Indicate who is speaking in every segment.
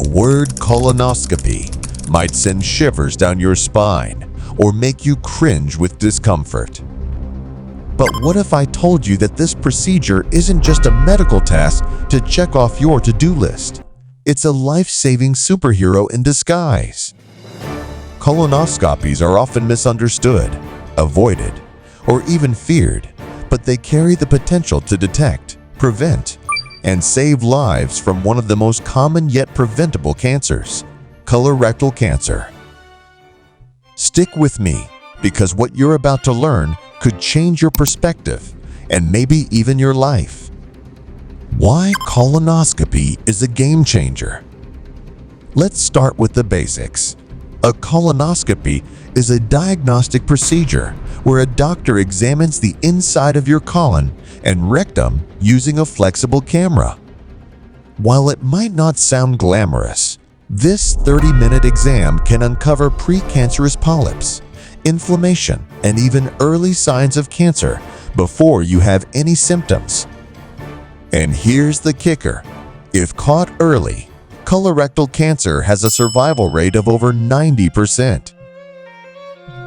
Speaker 1: The word colonoscopy might send shivers down your spine or make you cringe with discomfort. But what if I told you that this procedure isn't just a medical task to check off your to-do list? It's a life-saving superhero in disguise. Colonoscopies are often misunderstood, avoided, or even feared, but they carry the potential to detect, prevent, and save lives from one of the most common yet preventable cancers, colorectal cancer. Stick with me, because what you're about to learn could change your perspective and maybe even your life. Why colonoscopy is a game changer. Let's start with the basics. A colonoscopy is a diagnostic procedure where a doctor examines the inside of your colon and rectum using a flexible camera. While it might not sound glamorous, this 30-minute exam can uncover precancerous polyps, inflammation, and even early signs of cancer before you have any symptoms. And here's the kicker. If caught early, colorectal cancer has a survival rate of over 90%.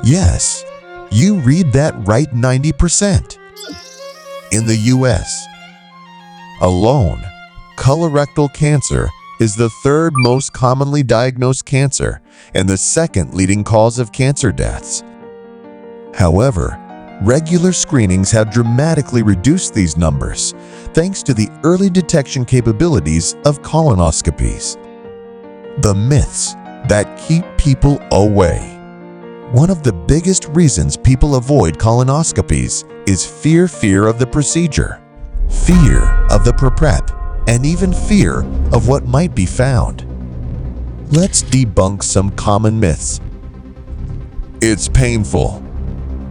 Speaker 1: Yes, you read that right, 90%. In the US alone, colorectal cancer is the third most commonly diagnosed cancer and the second leading cause of cancer deaths. However, regular screenings have dramatically reduced these numbers thanks to the early detection capabilities of colonoscopies. The myths that keep people away. One of the biggest reasons people avoid colonoscopies is fear of the procedure, fear of the prep, and even fear of what might be found. Let's debunk some common myths. It's painful.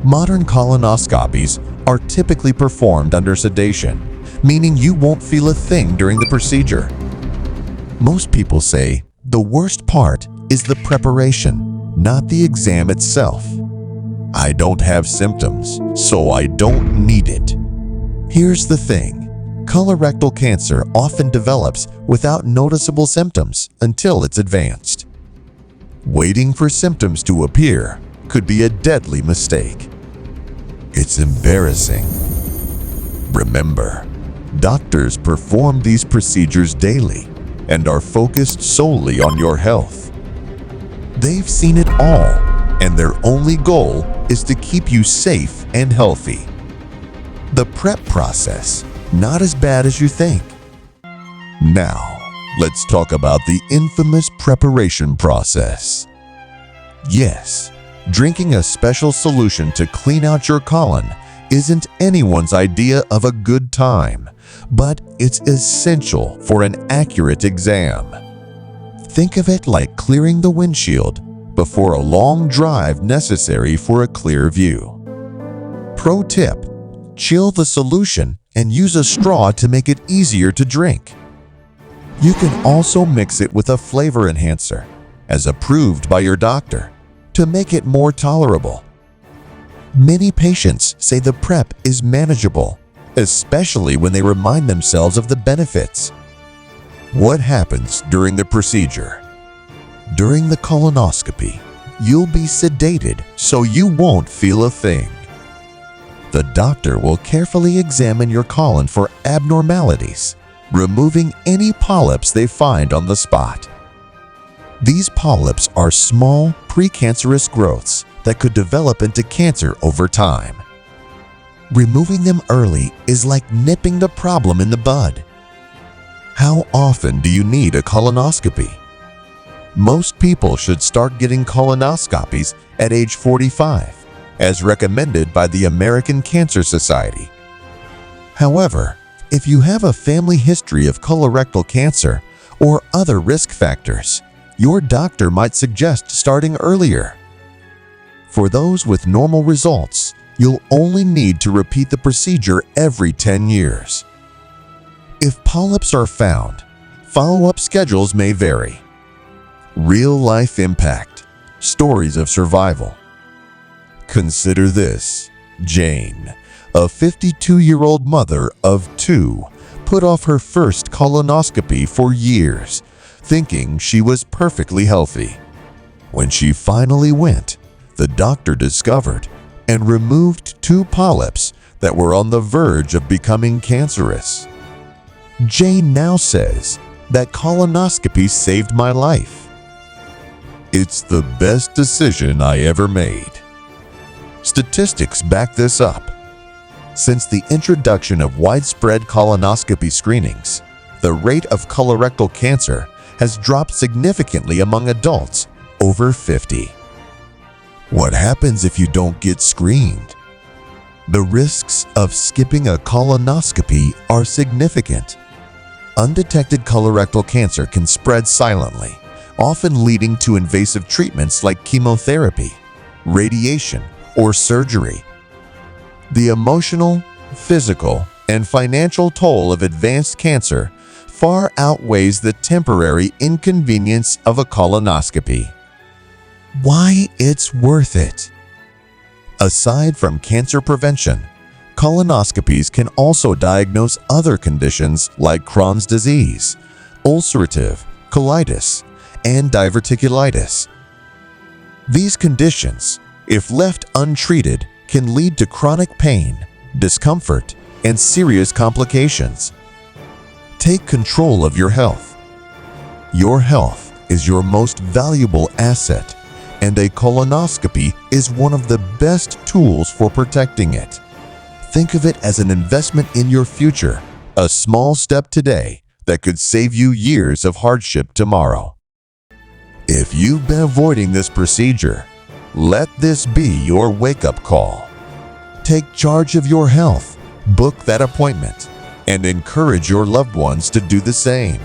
Speaker 1: Modern colonoscopies are typically performed under sedation, meaning you won't feel a thing during the procedure. Most people say the worst part is the preparation, not the exam itself. I don't have symptoms, so I don't need it. Here's the thing. Colorectal cancer often develops without noticeable symptoms until it's advanced. Waiting for symptoms to appear could be a deadly mistake. It's embarrassing. Remember, doctors perform these procedures daily and are focused solely on your health. They've seen it all, and their only goal is to keep you safe and healthy. The prep process, not as bad as you think. Now, let's talk about the infamous preparation process. Yes, drinking a special solution to clean out your colon isn't anyone's idea of a good time, but it's essential for an accurate exam. Think of it like clearing the windshield before a long drive necessary for a clear view. Pro tip: chill the solution and use a straw to make it easier to drink. You can also mix it with a flavor enhancer, as approved by your doctor, to make it more tolerable. Many patients say the prep is manageable, especially when they remind themselves of the benefits. What happens during the procedure? During the colonoscopy, you'll be sedated so you won't feel a thing. The doctor will carefully examine your colon for abnormalities, removing any polyps they find on the spot. These polyps are small, precancerous growths that could develop into cancer over time. Removing them early is like nipping the problem in the bud. How often do you need a colonoscopy? Most people should start getting colonoscopies at age 45, as recommended by the American Cancer Society. However, if you have a family history of colorectal cancer or other risk factors, your doctor might suggest starting earlier. For those with normal results, you'll only need to repeat the procedure every 10 years. If polyps are found, follow-up schedules may vary. Real-life impact. Stories of survival. Consider this. Jane, a 52-year-old mother of 2, put off her first colonoscopy for years, thinking she was perfectly healthy. When she finally went, the doctor discovered and removed 2 polyps that were on the verge of becoming cancerous. Jane now says that colonoscopy saved my life. It's the best decision I ever made. Statistics back this up. Since the introduction of widespread colonoscopy screenings, the rate of colorectal cancer has dropped significantly among adults over 50. What happens if you don't get screened? The risks of skipping a colonoscopy are significant. Undetected colorectal cancer can spread silently, often leading to invasive treatments like chemotherapy, radiation, or surgery. The emotional, physical, and financial toll of advanced cancer far outweighs the temporary inconvenience of a colonoscopy. Why it's worth it? Aside from cancer prevention, colonoscopies can also diagnose other conditions like Crohn's disease, ulcerative colitis, and diverticulitis. These conditions, if left untreated, can lead to chronic pain, discomfort, and serious complications. Take control of your health. Your health is your most valuable asset, and a colonoscopy is one of the best tools for protecting it. Think of it as an investment in your future, a small step today that could save you years of hardship tomorrow. If you've been avoiding this procedure, let this be your wake-up call. Take charge of your health, book that appointment, and encourage your loved ones to do the same.